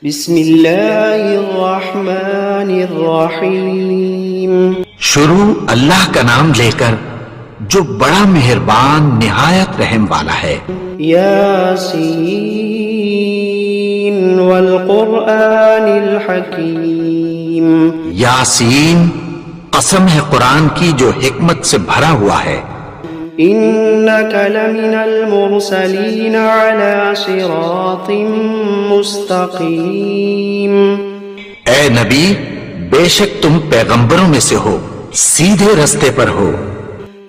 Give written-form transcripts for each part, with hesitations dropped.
بسم اللہ الرحمن الرحیم. شروع اللہ کا نام لے کر جو بڑا مہربان نہایت رحم والا ہے. یاسین والقرآن الحکیم. یاسین، قسم ہے قرآن کی جو حکمت سے بھرا ہوا ہے. انک لمن المرسلین علی صراط مستقیم. اے نبی، بے شک تم پیغمبروں میں سے ہو، سیدھے رستے پر ہو.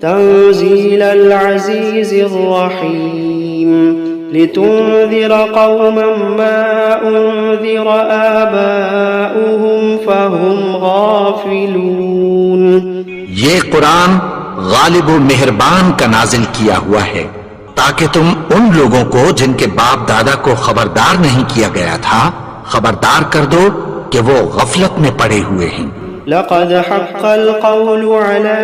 تنزیل العزیز الرحیم. لتنذر قوما ما انذر آباؤهم فهم غافلون. یہ قرآن غالب و مہربان کا نازل کیا ہوا ہے تاکہ تم ان لوگوں کو جن کے باپ دادا کو خبردار نہیں کیا گیا تھا خبردار کر دو کہ وہ غفلت میں پڑے ہوئے ہیں. لقد حق القول على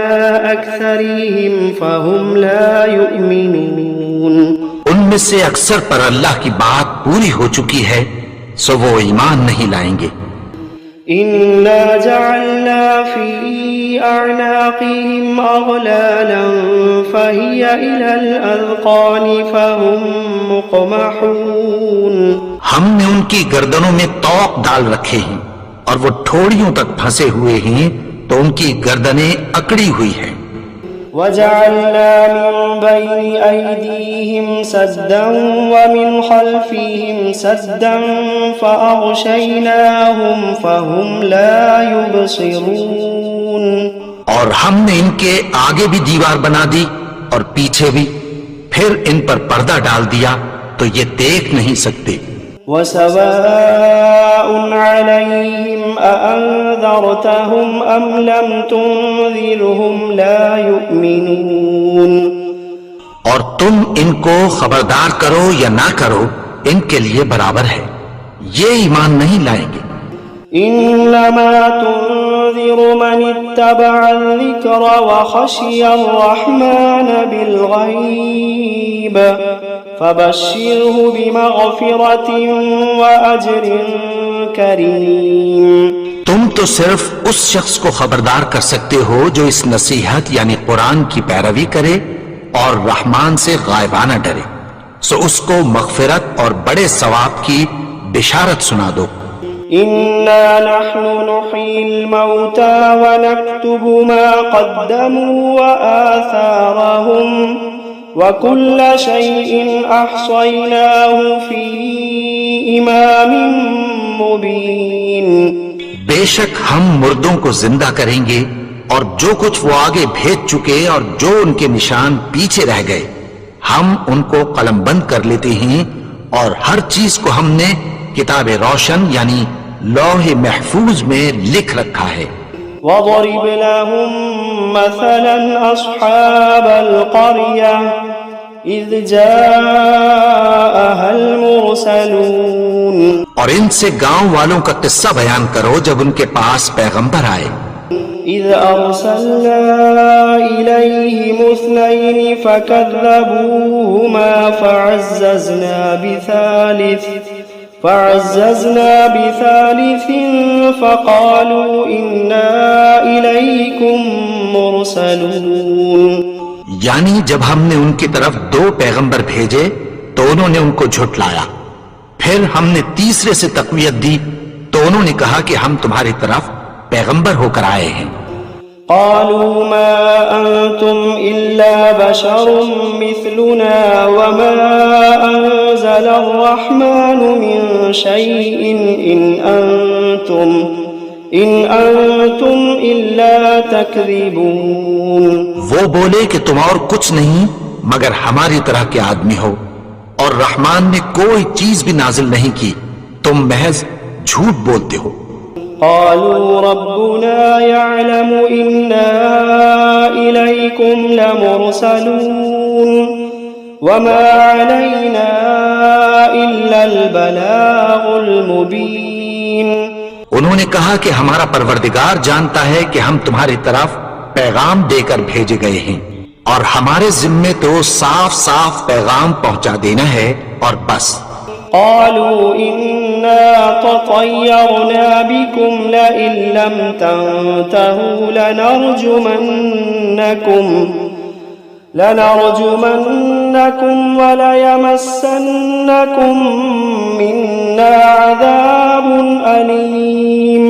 أكثرهم فهم لا يؤمنون. ان میں سے اکثر پر اللہ کی بات پوری ہو چکی ہے سو وہ ایمان نہیں لائیں گے. إنا جعلنا في أعناقهم أغلالا فهي إلى الأذقان فهم مقمحون. ہم نے ان کی گردنوں میں طوق ڈال رکھے ہیں اور وہ ٹھوڑیوں تک پھنسے ہوئے ہیں تو ان کی گردنیں اکڑی ہوئی ہیں. وجعلنا من بين أيديهم سدا ومن خلفهم سدا فأغشيناهم فهم لا يبصرون. اور ہم نے ان کے آگے بھی دیوار بنا دی اور پیچھے بھی، پھر ان پر پردہ ڈال دیا تو یہ دیکھ نہیں سکتے. وسواء عليهم أأنذرتهم أم لم تنذرهم لا يؤمنون. اور تم ان کو خبردار کرو یا نہ کرو ان کے لیے برابر ہے، یہ ایمان نہیں لائیں گے. إنما تنذر من اتبع الذكر وخشي الرحمن بالغيب فبشره بمغفرة وأجر كريم. تم تو صرف اس شخص کو خبردار کر سکتے ہو جو اس نصیحت یعنی قرآن کی پیروی کرے اور رحمان سے غائبانہ ڈرے، سو اس کو مغفرت اور بڑے ثواب کی بشارت سنا دو. إنا نحن نحيي الموتى ونكتب ما قدموا وآثارهم وكل شيء أحصيناه في إمام مبين. بے شک ہم مردوں کو زندہ کریں گے اور جو کچھ وہ آگے بھیج چکے اور جو ان کے نشان پیچھے رہ گئے ہم ان کو قلم بند کر لیتے ہیں اور ہر چیز کو ہم نے کتاب روشن یعنی لوح محفوظ میں لکھ رکھا ہے. وَضَرِبْ لَهُمْ مَثَلًا أَصْحَابَ الْقَرْيَةِ إِذْ جَاءَهَا الْمُرْسَلُونَ. اور ان سے گاؤں والوں کا قصہ بیان کرو جب ان کے پاس پیغمبر آئے. إِذْ أَرْسَلْنَا إِلَيْهِمُ اثْنَيْنِ فَكَذَّبُوهُمَا فعززنا بثالث فقالوا إنا إليكم مرسلون. یعنی جب ہم نے ان کی طرف 2 پیغمبر بھیجے تو انہوں نے ان کو جھٹلایا، پھر ہم نے تیسرے سے تقویت دی تو انہوں نے کہا کہ ہم تمہاری طرف پیغمبر ہو کر آئے ہیں. قالوا ما أنتم إلا بشر مثلنا وما أنزل الرحمن من شيء إن أنتم إلا تكذبون. وہ بولے کہ تم اور کچھ نہیں مگر ہماری طرح کے آدمی ہو اور رحمان نے کوئی چیز بھی نازل نہیں کی، تم محض جھوٹ بولتے ہو. قالوا ربنا يعلم إنا إليكم لمرسلون وما علينا إلا البلاغ المبين. انہوں نے کہا کہ ہمارا پروردگار جانتا ہے کہ ہم تمہاری طرف پیغام دے کر بھیجے گئے ہیں اور ہمارے ذمے تو صاف صاف پیغام پہنچا دینا ہے اور بس. قالوا إنا لطيرنا بكم لئن لم تنتهوا لنرجمنكم وليمسنكم منا عذاب أليم.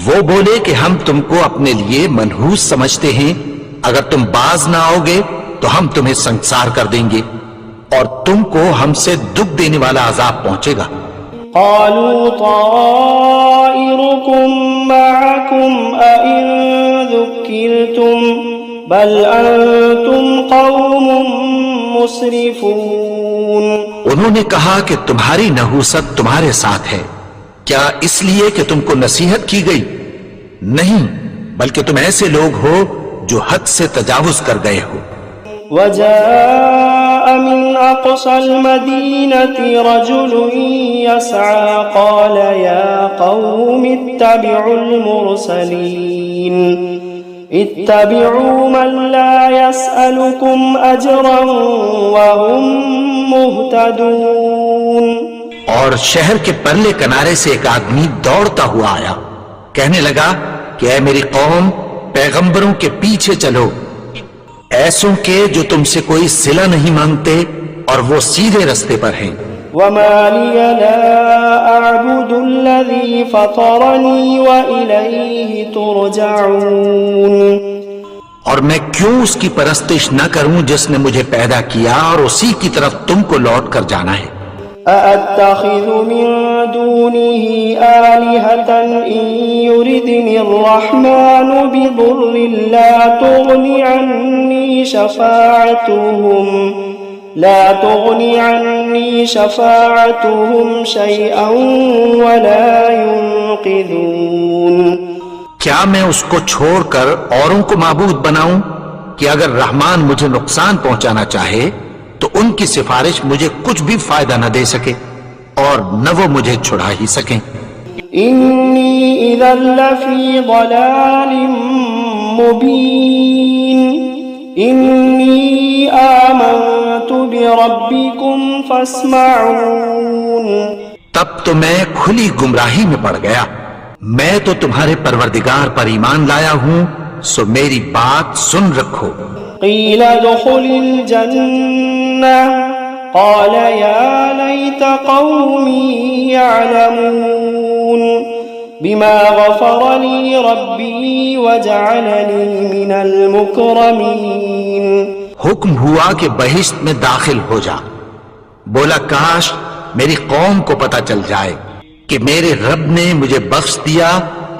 وہ بولے کہ ہم تم کو اپنے لیے منحوس سمجھتے ہیں، اگر تم باز نہ آؤ گے تو ہم تمہیں سنسار کر دیں گے اور تم کو ہم سے دکھ دینے والا عذاب پہنچے گا. قالوا طائركم معكم أئن ذكرتم بل أنتم قوم مسرفون. انہوں نے کہا کہ تمہاری نحوست تمہارے ساتھ ہے، کیا اس لیے کہ تم کو نصیحت کی گئی؟ نہیں، بلکہ تم ایسے لوگ ہو جو حد سے تجاوز کر گئے ہو. وجاء من أقصى المدينة رجل يسعى قال يا قوم اتبعوا المرسلين اتبعوا من لا يسألكم أجرا وهم مهتدون. اور شہر کے پرلے کنارے سے ایک آدمی دوڑتا ہوا آیا، کہنے لگا کہ اے میری قوم، پیغمبروں کے پیچھے چلو، ایسوں کے جو تم سے کوئی صلہ نہیں مانگتے اور وہ سیدھے رستے پر ہیں. وما لي لا أعبد الذي فطرني وإليه ترجعون. اور میں کیوں اس کی پرستش نہ کروں جس نے مجھے پیدا کیا اور اسی کی طرف تم کو لوٹ کر جانا ہے. أأتخذ من دونه آلهة إن يردني الرحمن بضر لا تغني عني شفاعتهم شيئا ولا ينقذون. کیا میں اس کو چھوڑ کر اوروں کو معبود بناؤں کہ اگر رحمان مجھے نقصان پہنچانا چاہے تو ان کی سفارش مجھے کچھ بھی فائدہ نہ دے سکے اور نہ وہ مجھے چھڑا ہی سکیں. انی اذا لفی ضلال مبین انی آمنت بربکم فاسمعون. تب تو میں کھلی گمراہی میں پڑ گیا. میں تو تمہارے پروردگار پر ایمان لایا ہوں، سو میری بات سن رکھو. قیل ادخل الجنة قال يا ليت قومي يعلمون بما غفر لي ربي وجعلني من المكرمين. حکم ہوا کہ بہشت میں داخل ہو جا. بولا کاش میری قوم کو پتہ چل جائے کہ میرے رب نے مجھے بخش دیا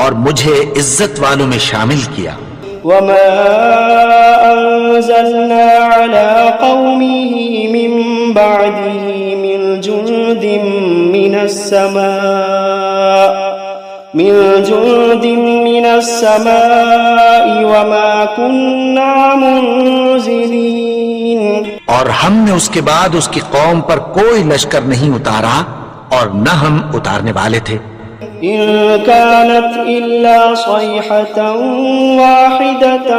اور مجھے عزت والوں میں شامل کیا. وما أنزلنا على قومه من بعده من جند من السماء وما كنا منزلين. اور ہم نے اس کے بعد اس کی قوم پر کوئی لشکر نہیں اتارا اور نہ ہم اتارنے والے تھے. إن كانت إلا صيحة واحدة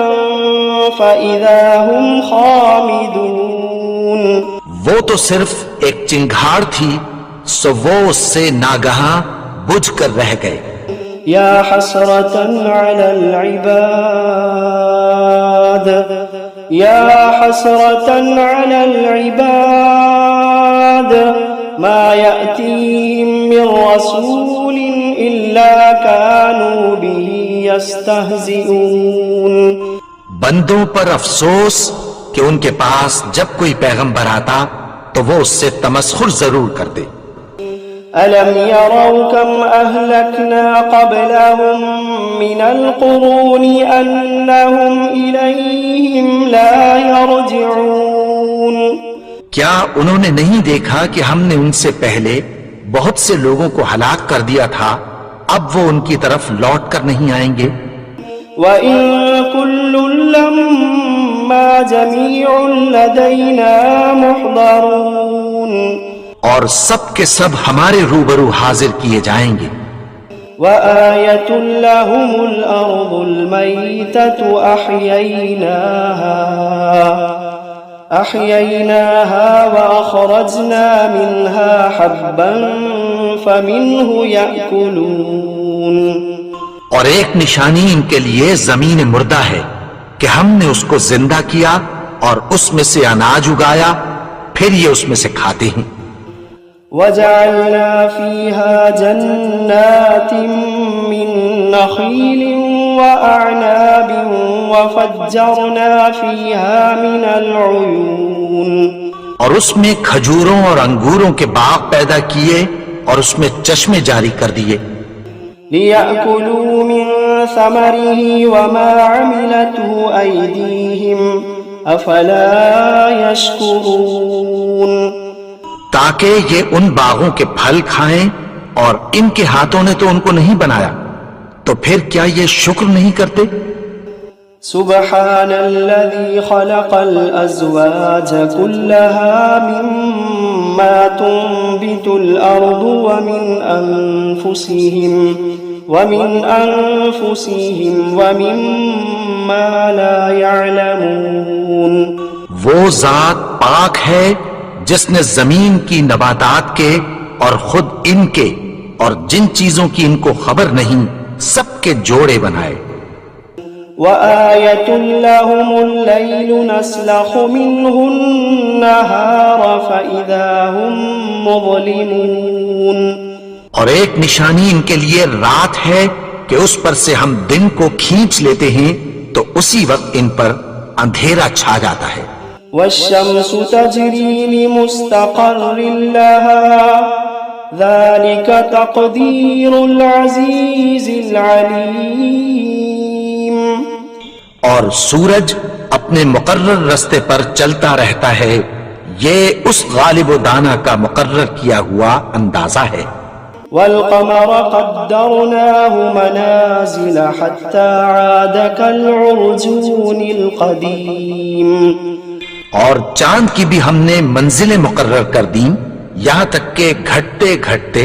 فإذا هم خامدون. وہ تو صرف ایک چنگھاڑ تھی، سو وہ اس سے ناگہاں بجھ کر رہ گئے. يا حسرة على العباد يا حسرة على العباد ما يأتيهم من رسول إلا كانوا به يستهزئون. بندوں پر افسوس کہ ان کے پاس جب کوئی پیغمبر آتا تو وہ اس سے تمسخر ضرور کرتے. ألم يروا كم أهلكنا قبلهم من القرون أنهم إليهم لا يرجعون. کیا انہوں نے نہیں دیکھا کہ ہم نے ان سے پہلے بہت سے لوگوں کو ہلاک کر دیا تھا، اب وہ ان کی طرف لوٹ کر نہیں آئیں گے. وَإِن كُلٌّ لَّمَّا جَمِيعٌ لَّدَيْنَا مُحْضَرُونَ. اور سب کے سب ہمارے روبرو حاضر کیے جائیں گے. وَآيَةٌ لَّهُمُ الْأَرْضُ الْمَيْتَةُ أَحْيَيْنَاهَا وَأَخْرَجْنَا مِنْهَا حَبًّا فمنه يأكلون اور ایک نشانی ان کے لیے زمین مردہ ہے کہ ہم نے اس کو زندہ کیا اور اس میں سے اناج اگایا، پھر یہ اس میں سے کھاتے ہیں۔ وجعلنا فيها جنات من نخيل وأعناب وفجرنا فيها من العيون، اور اس میں کھجوروں اور انگوروں کے باغ پیدا کیے اور اس میں چشمے جاری کر دیے، ليأكلوا من ثمره وما عملته أيديهم أفلا يشكرون، تاکہ یہ ان باغوں کے پھل کھائیں، اور ان کے ہاتھوں نے تو ان کو نہیں بنایا، تو پھر کیا یہ شکر نہیں کرتے؟ سبحان الذي خلق الأزواج كلها مما تنبت الأرض ومن أنفسهم ومما لا يعلمون، وہ ذات پاک ہے جس نے زمین کی نباتات کے اور خود ان کے اور جن چیزوں کی ان کو خبر نہیں سب کے جوڑے بنائے۔ وآية لهم الليل نسلخ منه النهار فإذا هم مظلمون، اور ایک نشانی ان کے لیے رات ہے کہ اس پر سے ہم دن کو کھینچ لیتے ہیں تو اسی وقت ان پر اندھیرا چھا جاتا ہے۔ والشمس تجري لمستقر لها ذلك تقدير العزيز العليم، اور سورج اپنے مقرر رستے پر چلتا رہتا ہے، یہ اس غالب و دانا کا مقرر کیا ہوا اندازہ ہے۔ والقمر قدرناه منازل حتى عاد كالعرجون القديم، اور چاند کی بھی ہم نے منزلیں مقرر کر دیں یہاں تک کہ گھٹتے گھٹتے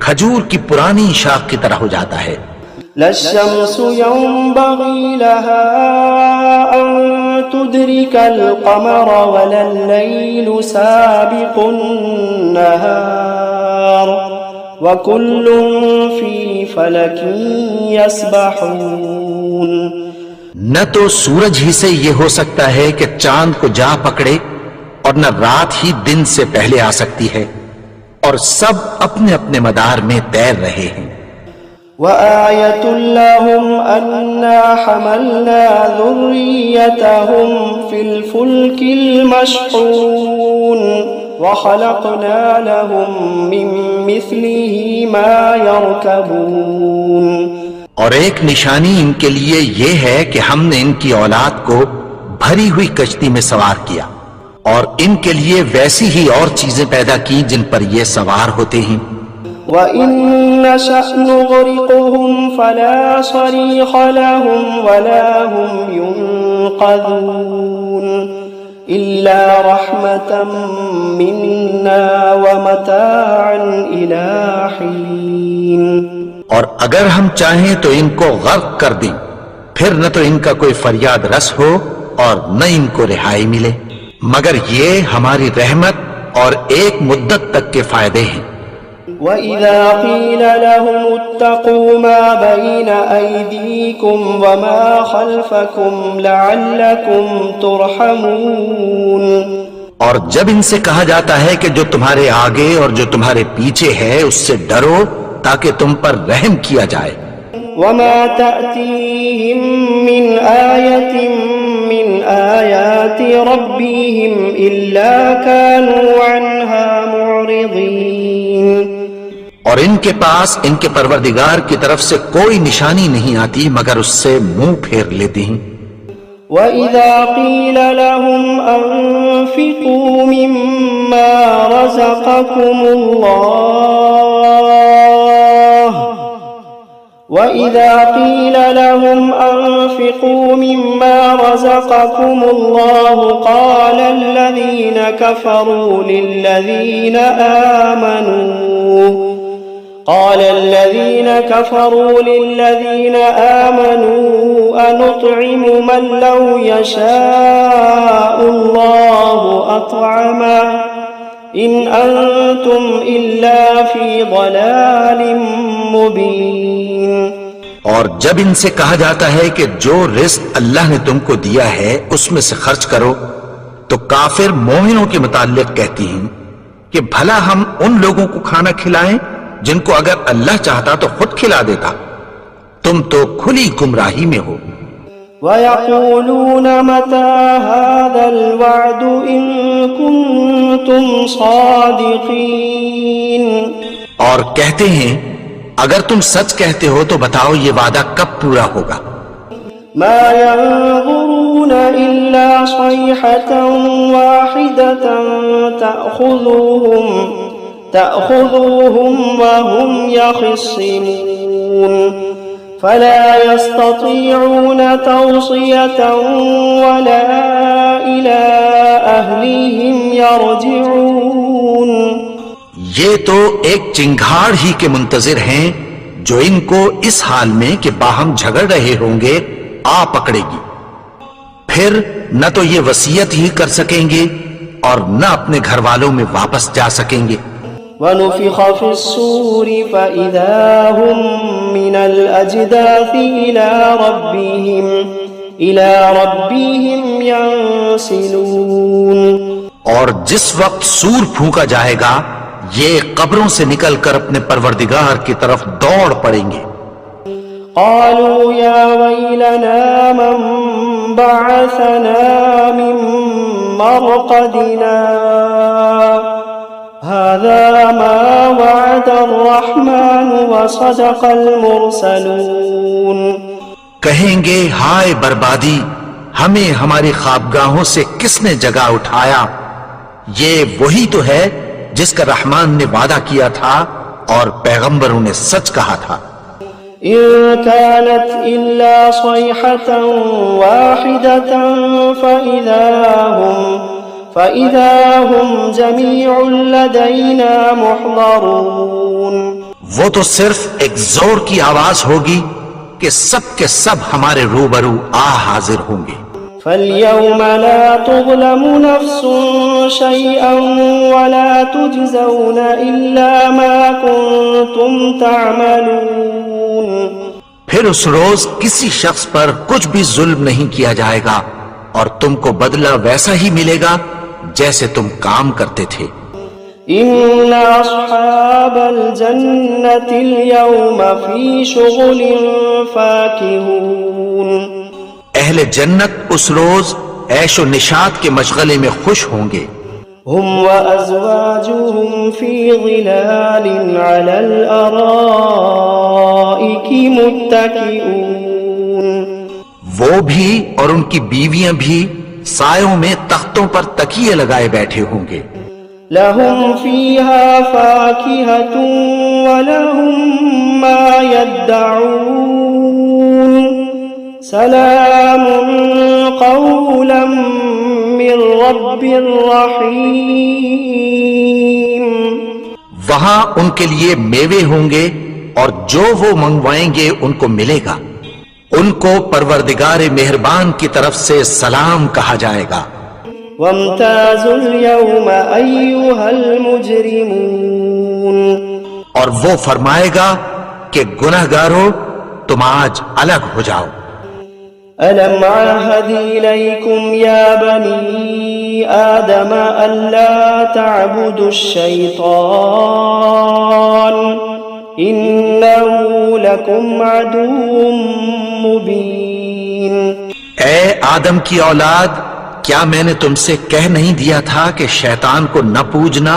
کھجور کی پرانی شاخ کی طرح ہو جاتا ہے۔ لا الشمس ينبغي لها أن تدرك القمر ولا الليل سابق النهار وكل في فلك يسبحون، نہ تو سورج ہی سے یہ ہو سکتا ہے کہ چاند کو جا پکڑے، اور نہ رات ہی دن سے پہلے آ سکتی ہے، اور سب اپنے اپنے مدار میں تیر رہے ہیں۔ وآية لهم أنا حملنا ذريتهم في الفلك المشحون وخلقنا لهم من مثله ما يركبون، اور ایک نشانی ان کے لیے یہ ہے کہ ہم نے ان کی اولاد کو بھری ہوئی کشتی میں سوار کیا، اور ان کے لیے ویسی ہی اور چیزیں پیدا کی جن پر یہ سوار ہوتے ہیں۔ وَإِن نَّشَأْ نُغْرِقْهُمْ فَلَا صَرِيخَ لَهُمْ وَلَا هُمْ يُنقَذُونَ إِلَّا رَحْمَةً مِّنَّا وَمَتَاعًا إِلَىٰ حِينٍ، اور اگر ہم چاہیں تو ان کو غرق کر دیں، پھر نہ تو ان کا کوئی فریاد رس ہو اور نہ ان کو رہائی ملے، مگر یہ ہماری رحمت اور ایک مدت تک کے فائدے ہیں۔ وَإِذَا قِيلَ لَهُمُ اتَّقُوا مَا بَيْنَ أَيْدِيكُمْ وَمَا خَلْفَكُمْ لَعَلَّكُمْ تُرْحَمُونَ، اور جب ان سے کہا جاتا ہے کہ جو تمہارے آگے اور جو تمہارے پیچھے ہے اس سے ڈرو تاکہ تم پر رحم کیا جائے۔ وَمَا تَأْتِيهِم مِّنْ آيَةٍ مِّنْ آيَاتِ رَبِّهِمْ إِلَّا كَانُوا عَنْهَا مُعْرِضِينَ، اور ان کے پاس ان کے پروردگار کی طرف سے کوئی نشانی نہیں آتی مگر اس سے منہ پھیر لیتے ہیں۔ وَإِذَا قِيلَ لَهُمْ أَنفِقُوا مِمَّا رَزَقَكُمُ اللَّهُ وَإِذَا قِيلَ لَهُمْ أَنفِقُوا مِمَّا رَزَقَكُمُ اللَّهُ قَالَ الَّذِينَ كَفَرُوا لِلَّذِينَ آمَنُوا أَنُطْعِمُ مَن لَّوْ يَشَاءُ اللَّهُ أَطْعَمَهُ إن أنتم إلا في ضلال مبين. اور جب ان سے کہا جاتا ہے کہ جو رزق اللہ نے تم کو دیا ہے اس میں سے خرچ کرو، تو کافر مومنوں کے متعلق کہتی ہیں کہ بھلا ہم ان لوگوں کو کھانا کھلائیں جن کو اگر اللہ چاہتا تو خود کھلا دیتا، تم تو کھلی گمراہی میں ہو. وَيَقُولُونَ مَتَى هَذَا الْوَعْدُ إِن كُنتُمْ صَادِقِينَ. اور کہتے ہیں اگر تم سچ کہتے ہو تو بتاؤ یہ وعدہ کب پورا ہوگا. ما ينظرون إلا صيحة واحدة تأخذوهم وهم يخصمون فلا يستطيعون توصية ولا إلى أهلهم يرجعون. یہ تو ایک چنگھاڑ ہی کے منتظر ہیں جو ان کو اس حال میں کہ باہم جھگڑ رہے ہوں گے آ پکڑے گی، پھر نہ تو یہ وصیت ہی کر سکیں گے اور نہ اپنے گھر والوں میں واپس جا سکیں گے. وَنُفِخَ فِي الصُّورِ فَإِذَا هُم مِّنَ الْأَجْدَاثِ إِلَى رَبِّهِمْ يَنسِلُونَ. اور جس وقت سور پھونکا جائے گا یہ قبروں سے نکل کر اپنے پروردگار کی طرف دوڑ پڑیں گے. قالوا يا ويلنا من بعثنا من مرقدنا هذا ما وعد الرحمن وصدق المرسلون. کہیں گے ہائے بربادی، ہمیں ہماری خوابگاہوں سے کس نے جگا اٹھایا، یہ وہی تو ہے جس کا رحمان نے وعدہ کیا تھا اور پیغمبروں نے سچ کہا تھا. إن كانت إلا صيحة واحدة فإذا هم جميع لدينا محضرون. وہ تو صرف ایک زور کی آواز ہوگی کہ سب کے سب ہمارے روبرو حاضر ہوں گے. فاليوم لا تظلم نفس شيئا ولا تجزون إلا ما كنتم تعملون. پھر اس روز کسی شخص پر کچھ بھی ظلم نہیں کیا جائے گا اور تم کو بدلہ ویسا ہی ملے گا جیسے تم کام کرتے تھے. إن أصحاب الجنة اليوم في شغل فاكهون. اہل جنت اس روز عیش و نشاط کے مشغلے میں خوش ہوں گے. هم وأزواجهم في ظلال على الأرائك متكئون. وہ بھی اور ان کی بیویاں بھی سایوں میں تختوں پر تکیے لگائے بیٹھے ہوں گے. لهم فيها فاكهة ولهم ما يدعون سلام قولا من رب رحيم. وہاں ان کے لیے میوے ہوں گے اور جو وہ منگوائیں گے ان کو ملے گا. ان کو پروردگار مہربان کی طرف سے سلام کہا جائے گا. وامتازوا اليوم أيها المجرمون. اور وہ فرمائے گا کہ گنہگارو تم آج الگ ہو جاؤ. ألم عهد إليكم يا بني آدم ألا تعبدوا الشيطان إنه لكم عدو مبين. اے آدم کی اولاد، کیا میں نے تم سے کہہ نہیں دیا تھا کہ شیطان کو نہ پوجنا،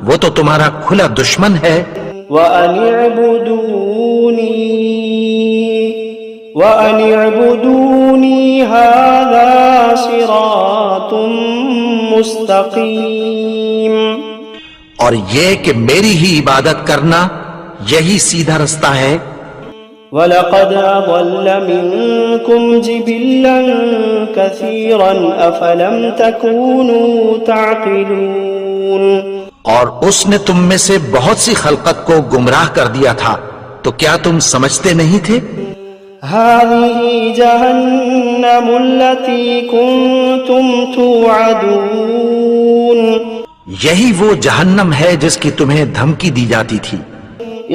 وہ تو تمہارا کھلا دشمن ہے. وَأَنِ اعْبُدُونِي هَذَا صِرَاطٌ مُسْتَقِيمٌ. اور یہ کہ میری ہی عبادت کرنا یہی سیدھا رستہ ہے. وَلَقَدْ أَضَلَّ مِنْكُمْ جِبِلًّا كَثِيرًا أَفَلَمْ تَكُونُوا تَعْقِلُونَ. اور اس نے تم میں سے بہت سی خلقت کو گمراہ کر دیا تھا، تو کیا تم سمجھتے نہیں تھے؟ هذه جهنم التي كنتم توعدون. یہی وہ جہنم ہے جس کی تمہیں دھمکی دی جاتی تھی.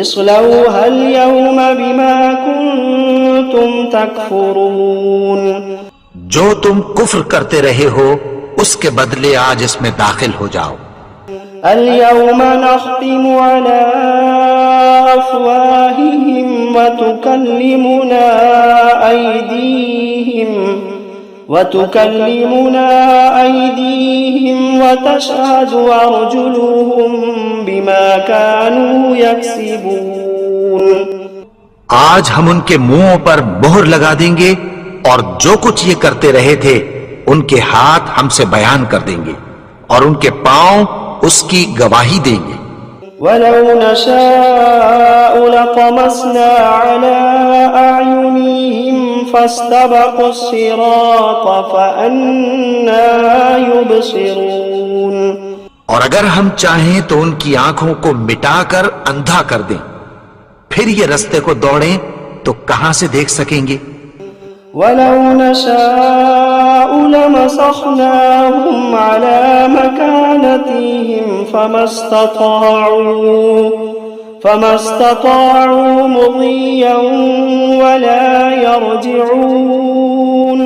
اصلوها اليوم بما كنتم تكفرون. جو تم کفر کرتے رہے ہو اس کے بدلے آج اس میں داخل ہو جاؤ. اليوم نختم على أفواههم وتكلمنا أيديهم وتشهد أرجلهم بما كانوا يكسبون. آج ہم ان کے منہوں پر مہر لگا دیں گے اور جو کچھ یہ کرتے رہے تھے ان کے ہاتھ ہم سے بیان کر دیں گے اور ان کے پاؤں اس کی گواہی دیں گے. وَلَوْ نَشَاءُ لَطَمَسْنَا عَلَىٰ أَعْيُنِهِمْ فَاسْتَبَقُوا الصِّرَاطَ فَأَنَّىٰ يُبْصِرُونَ. اور اگر ہم چاہیں تو ان کی آنکھوں کو مٹا کر اندھا کر دیں، پھر یہ رستے کو دوڑیں تو کہاں سے دیکھ سکیں گے. وَلَوْ نَشَاءُ لَمَسَخْنَاهُمْ عَلَىٰ مَكَانَتِهِمْ فَمَا اسْتَطَاعُوا مُضِيًّا وَلَا يَرْجِعُونَ.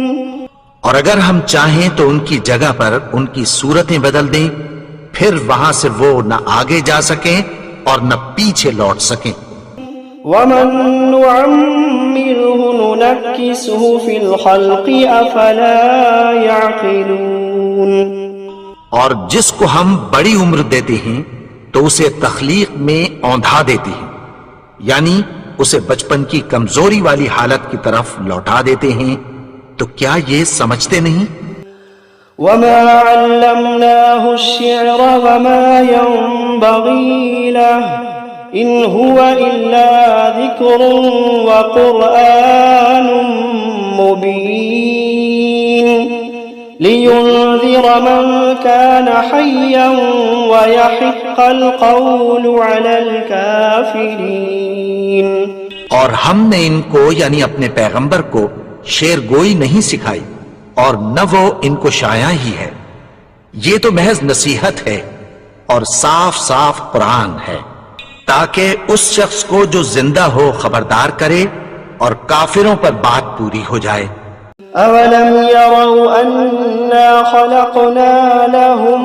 اور اگر ہم چاہیں تو ان کی جگہ پر ان کی صورتیں بدل دیں، پھر وہاں سے وہ نہ آگے جا سکیں اور نہ پیچھے لوٹ سکیں. وَمَن نُّعَمِّرْهُ نُنَكِّسْهُ فِي الْخَلْقِ أَفَلَا يَعْقِلُونَ. اور جس کو ہم بڑی عمر دیتے ہیں تو اسے تخلیق میں اوندھا دیتے ہیں، یعنی اسے بچپن کی کمزوری والی حالت کی طرف لوٹا دیتے ہیں. تو کیا یہ سمجھتے نہیں؟ وَمَا عَلَّمْنَاهُ الشِّعْرَ وَمَا يَنبَغِي لَهُ إِنْ هُوَ إِلَّا ذِكْرٌ وَقُرْآنٌ مُبِينٌ لِيُنذِرَ مَنْ كَانَ حَيًّا وَيَحِقَّ الْقَوْلُ عَلَى الْكَافِرِينَ. اور ہم نے ان کو یعنی اپنے پیغمبر کو شعر گوئی نہیں سکھائی اور نہ وہ ان کو شاعر ہی ہے. یہ تو محض نصیحت ہے اور صاف صاف قرآن ہے تاکہ اس شخص کو جو زندہ ہو خبردار کرے اور کافروں پر بات پوری ہو جائے. أَوَلَمْ يَرَوْا أَنَّا خَلَقْنَا لَهُم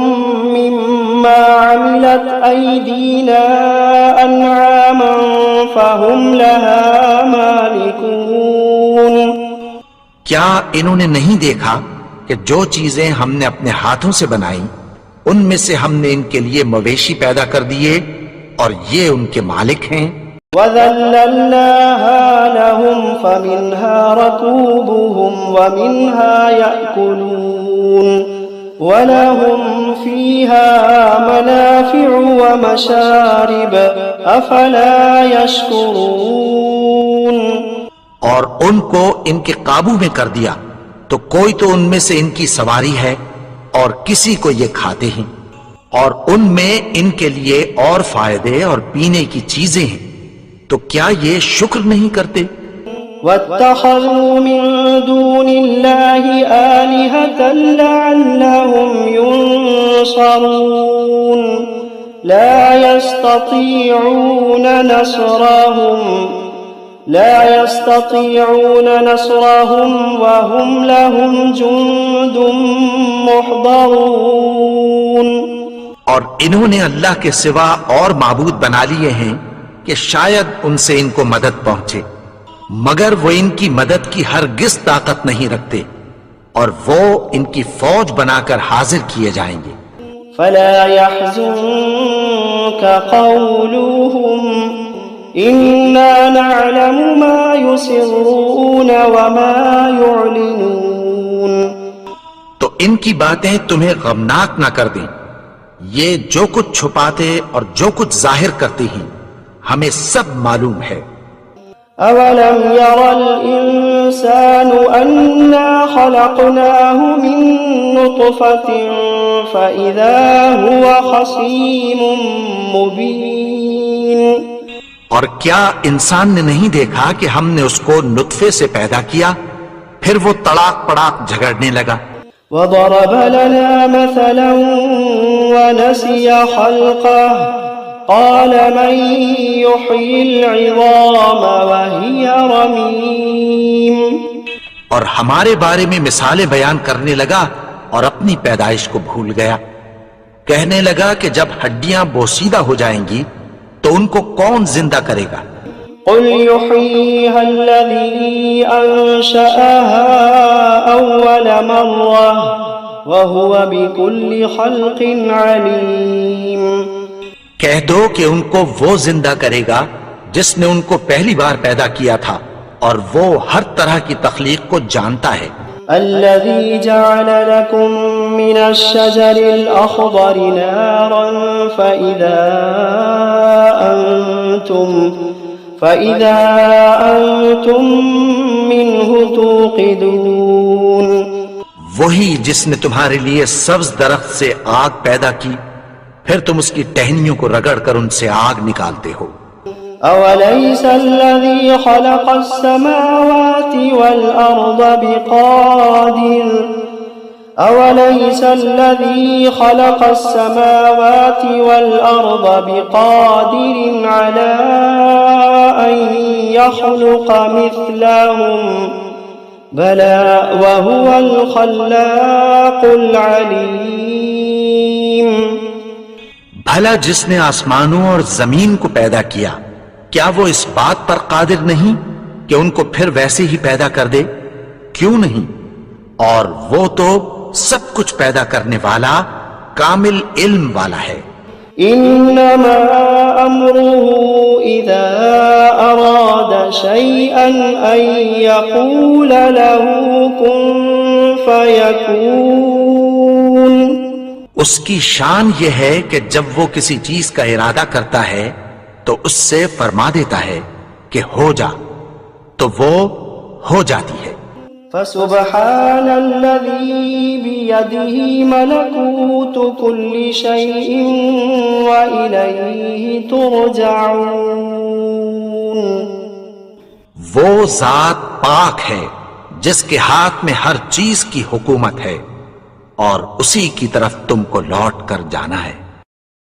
مِّمَّا عَمِلَتْ أَيْدِينَا أَنْعَامًا فَهُمْ لَهَا مَالِكُونَ. کیا انہوں نے نہیں دیکھا کہ جو چیزیں ہم نے اپنے ہاتھوں سے بنائیں ان میں سے ہم نے ان کے لیے مویشی پیدا کر دیے اور یہ ان کے مالک ہیں. وَذَلَّلْنَاهَا لَهُمْ فَمِنْهَا رَكُوبُهُمْ وَمِنْهَا يَأْكُلُونَ وَلَهُمْ فِيهَا مَنَافِعُ وَمَشَارِبُ أَفَلَا يَشْكُرُونَ. اور ان کو ان کے قابو میں کر دیا تو کوئی تو ان میں سے ان کی سواری ہے اور کسی کو یہ کھاتے ہیں، اور ان میں ان کے لیے اور فائدے اور پینے کی چیزیں ہیں، تو کیا یہ شکر نہیں کرتے؟ وَاتَّخَذُوا مِن دُونِ اللَّهِ آلِهَةً لَعَلَّهُمْ يُنصَرُونَ لَا يَسْتَطِيعُونَ نَصْرَهُمْ وَهُمْ لَهُمْ جُندٌ مُحْضَرُونَ. اور انہوں نے اللہ کے سوا اور معبود بنا لیے ہیں کہ شاید ان سے ان کو مدد پہنچے، مگر وہ ان کی مدد کی ہرگز طاقت نہیں رکھتے اور وہ ان کی فوج بنا کر حاضر کیے جائیں گے. فَلَا يَحْزُنكَ قَوْلُهُمْ إِنَّا نَعْلَمُ مَا يُسِرُّونَ وَمَا يُعْلِنُونَ. تو ان کی باتیں تمہیں غمناک نہ کر دیں، یہ جو کچھ چھپاتے اور جو کچھ ظاہر کرتے ہیں ہمیں سب معلوم ہے. أَوَلَمْ يَرَ الْإِنسَانُ أَنَّا خَلَقْنَاهُ مِن نُّطْفَةٍ فَإِذَا هُوَ خَصِيمٌ مُّبِينٌ. اور کیا انسان نے نہیں دیکھا کہ ہم نے اس کو نطفے سے پیدا کیا پھر وہ تڑاک پڑاک جھگڑنے لگا. وَضَرَبَ لَنَا مَثَلًا ونسي خلقه قال من يحيي العظام وهي رميم. اور ہمارے بارے میں مثالیں بیان کرنے لگا اور اپنی پیدائش کو بھول گیا. کہنے لگا کہ جب ہڈیاں بوسیدہ ہو جائیں گی تو ان کو کون زندہ کرے گا؟ قل يحييها الذي أنشأها أول مرة وهو بكل خلق عليم. کہہ دو کہ ان کو وہ زندہ کرے گا جس نے ان کو پہلی بار پیدا کیا تھا اور وہ ہر طرح کی تخلیق کو جانتا ہے. الذي جعل لكم من الشجر الأخضر نارا فإذا أنتم منه توقدون. وہی جس نے تمہارے لیے سبز درخت سے آگ پیدا کی پھر تم اس کی ٹہنیوں کو رگڑ کر ان سے آگ نکالتے ہو. أوليس الذي خلق السماوات والأرض بقادر على أن يخلق مثلهم بلى وهو الخلاق العليم. بھلا جس نے آسمانوں اور زمین کو پیدا کیا کیا وہ اس بات پر قادر نہیں کہ ان کو پھر ویسے ہی پیدا کر دے؟ کیوں نہیں؟ اور وہ تو سب کچھ پیدا کرنے والا کامل علم والا ہے. انما امره اذا اراد شيئا ان يقول له كن فيكون. اس کی شان یہ ہے کہ جب وہ کسی چیز کا ارادہ کرتا ہے تو اس سے فرما دیتا ہے کہ ہو جا تو وہ ہو جاتی ہے. فسبحان الذي بيده ملكوت كل شيء وإليه ترجعون. وہ ذات پاک ہے جس کے ہاتھ میں ہر چیز کی حکومت ہے اور اسی کی طرف تم کو لوٹ کر جانا ہے.